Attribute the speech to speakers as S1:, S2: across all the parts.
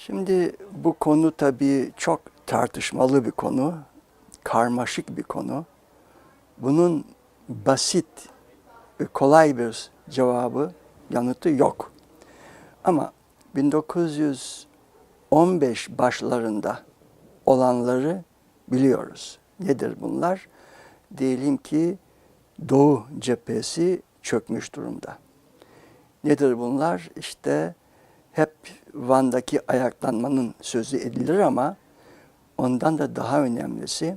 S1: Şimdi bu konu tabii çok tartışmalı bir konu, karmaşık bir konu. Bunun basit ve kolay bir cevabı, yanıtı yok. Ama 1915 başlarında olanları biliyoruz. Nedir bunlar? Diyelim ki Doğu cephesi çökmüş durumda. Nedir bunlar? İşte hep Van'daki ayaklanmanın sözü edilir ama ondan da daha önemlisi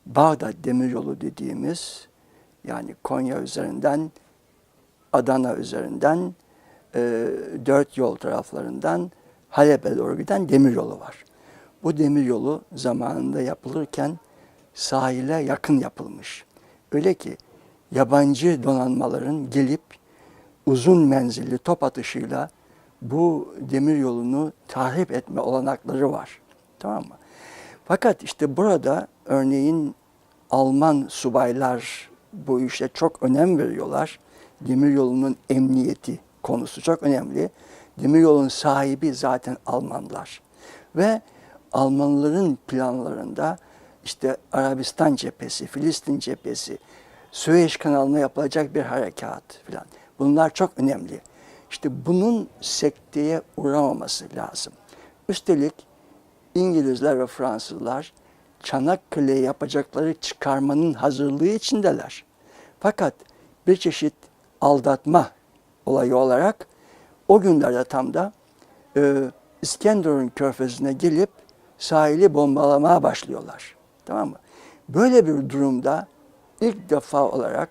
S1: Bağdat Demiryolu dediğimiz, yani Konya üzerinden, Adana üzerinden, dört yol taraflarından Halep'e doğru giden demiryolu var. Bu demiryolu zamanında yapılırken sahile yakın yapılmış. Öyle ki yabancı donanmaların gelip uzun menzilli top atışıyla bu demiryolunu tahrip etme olanakları var. Tamam mı? Fakat işte burada örneğin Alman subaylar bu işe çok önem veriyorlar. Demiryolunun emniyeti konusu çok önemli. Demiryolunun sahibi zaten Almanlar. Ve Almanların planlarında işte Arabistan cephesi, Filistin cephesi, Süveyş kanalına yapılacak bir harekat filan. Bunlar çok önemli. İşte bunun sekteye uğramaması lazım. Üstelik İngilizler ve Fransızlar Çanakkale'ye yapacakları çıkarmanın hazırlığı içindeler. Fakat bir çeşit aldatma olayı olarak o günlerde tam da İskenderun Körfezi'ne gelip sahili bombalamaya başlıyorlar. Tamam mı? Böyle bir durumda ilk defa olarak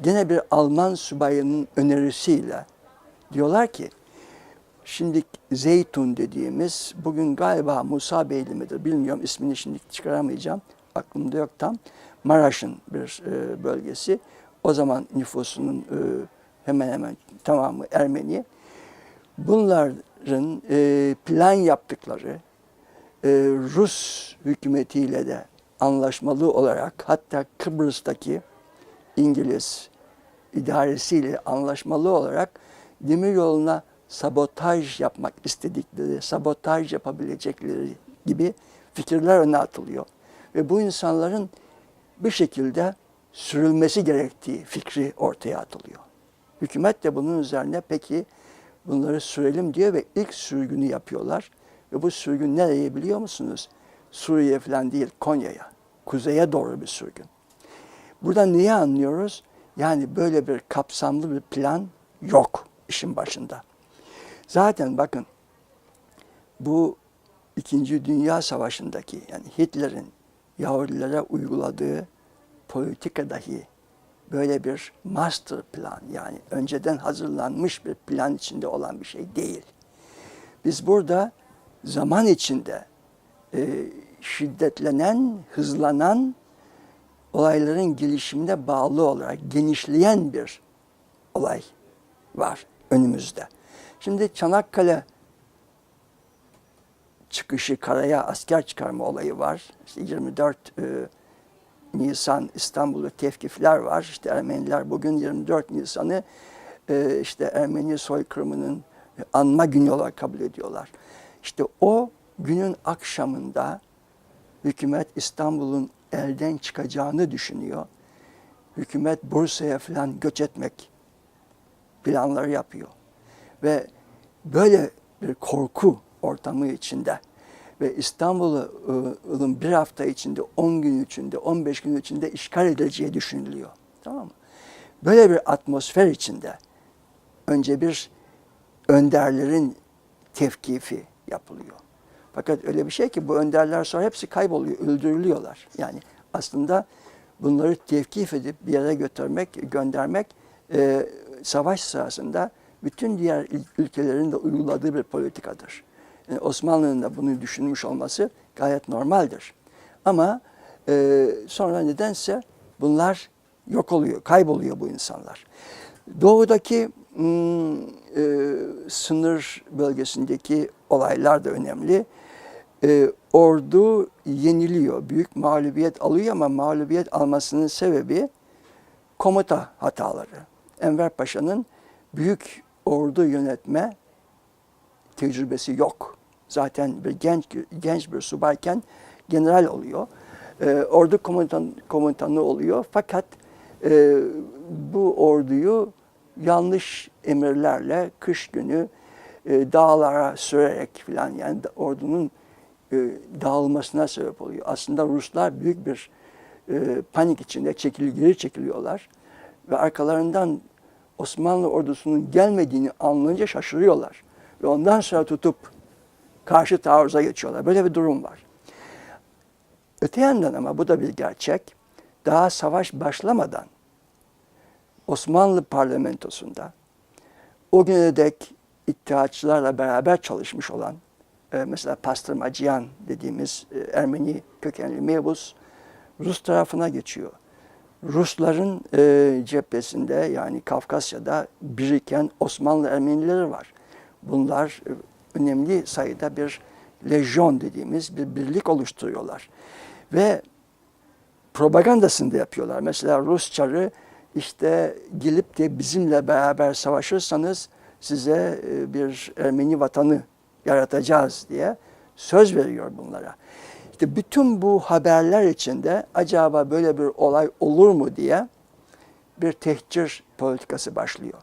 S1: gene bir Alman subayının önerisiyle diyorlar ki, şimdi Zeytun dediğimiz, bugün galiba Musa Beyli midir bilmiyorum, ismini şimdi çıkaramayacağım, aklımda yok tam, Maraş'ın bir bölgesi. O zaman nüfusunun hemen hemen tamamı Ermeni. Bunların plan yaptıkları Rus hükümetiyle de anlaşmalı olarak, hatta Kıbrıs'taki İngiliz idaresiyle anlaşmalı olarak demiryoluna sabotaj yapmak istedikleri, sabotaj yapabilecekleri gibi fikirler öne atılıyor. Ve bu insanların bir şekilde sürülmesi gerektiği fikri ortaya atılıyor. Hükümet de bunun üzerine peki bunları sürelim diyor ve ilk sürgünü yapıyorlar. Ve bu sürgün nereye biliyor musunuz? Suriye falan değil, Konya'ya, kuzeye doğru bir sürgün. Buradan neyi anlıyoruz? Yani böyle bir kapsamlı bir plan yok işin başında. Zaten bakın bu İkinci Dünya Savaşı'ndaki, yani Hitler'in Yahudilere uyguladığı politika dahi böyle bir master plan, yani önceden hazırlanmış bir plan içinde olan bir şey değil. Biz burada zaman içinde şiddetlenen, hızlanan, olayların gelişimine bağlı olarak genişleyen bir olay var önümüzde. Şimdi Çanakkale çıkışı, karaya asker çıkarma olayı var. İşte 24 Nisan İstanbul'da tevkifler var. İşte Ermeniler bugün 24 Nisan'ı işte Ermeni soykırımının anma günü olarak kabul ediyorlar. İşte o günün akşamında hükümet İstanbul'un elden çıkacağını düşünüyor. Hükümet Bursa'ya falan göç etmek planları yapıyor. Ve böyle bir korku ortamı içinde ve İstanbul'un bir hafta içinde, 10 gün içinde, 15 gün içinde işgal edileceği düşünülüyor. Tamam mı? Böyle bir atmosfer içinde önce bir önderlerin tevkifi yapılıyor. Fakat öyle bir şey ki bu önderler sonra hepsi kayboluyor, öldürülüyorlar. Yani aslında bunları tevkif edip bir yere götürmek, göndermek savaş sırasında bütün diğer ülkelerin de uyguladığı bir politikadır. Yani Osmanlı'nın da bunu düşünmüş olması gayet normaldir. Ama sonra nedense bunlar yok oluyor, kayboluyor bu insanlar. Doğudaki sınır bölgesindeki olaylar da önemli. Ordu yeniliyor, büyük mağlubiyet alıyor ama mağlubiyet almasının sebebi komuta hataları. Enver Paşa'nın büyük ordu yönetme tecrübesi yok Zaten bir genç bir subayken general oluyor. Ordu komutanı oluyor. Fakat bu orduyu yanlış emirlerle kış günü dağlara sürerek filan, yani ordunun dağılmasına sebep oluyor. Aslında Ruslar büyük bir panik içinde geri çekiliyorlar ve arkalarından Osmanlı ordusunun gelmediğini anlayınca şaşırıyorlar ve ondan sonra tutup karşı taarruza geçiyorlar. Böyle bir durum var. Öte yandan ama bu da bir gerçek. Daha savaş başlamadan Osmanlı parlamentosunda o güne dek İttihatçılarla beraber çalışmış olan mesela Pastırmacıyan dediğimiz Ermeni kökenli mebus Rus tarafına geçiyor. Rusların cephesinde, yani Kafkasya'da biriken Osmanlı Ermenileri var. Bunlar önemli sayıda bir lejyon dediğimiz bir birlik oluşturuyorlar. Ve propagandasını da yapıyorlar. Mesela Rus çarı işte gelip de bizimle beraber savaşırsanız size bir Ermeni vatanı yaratacağız diye söz veriyor bunlara. İşte bütün bu haberler içinde acaba böyle bir olay olur mu diye bir tehcir politikası başlıyor.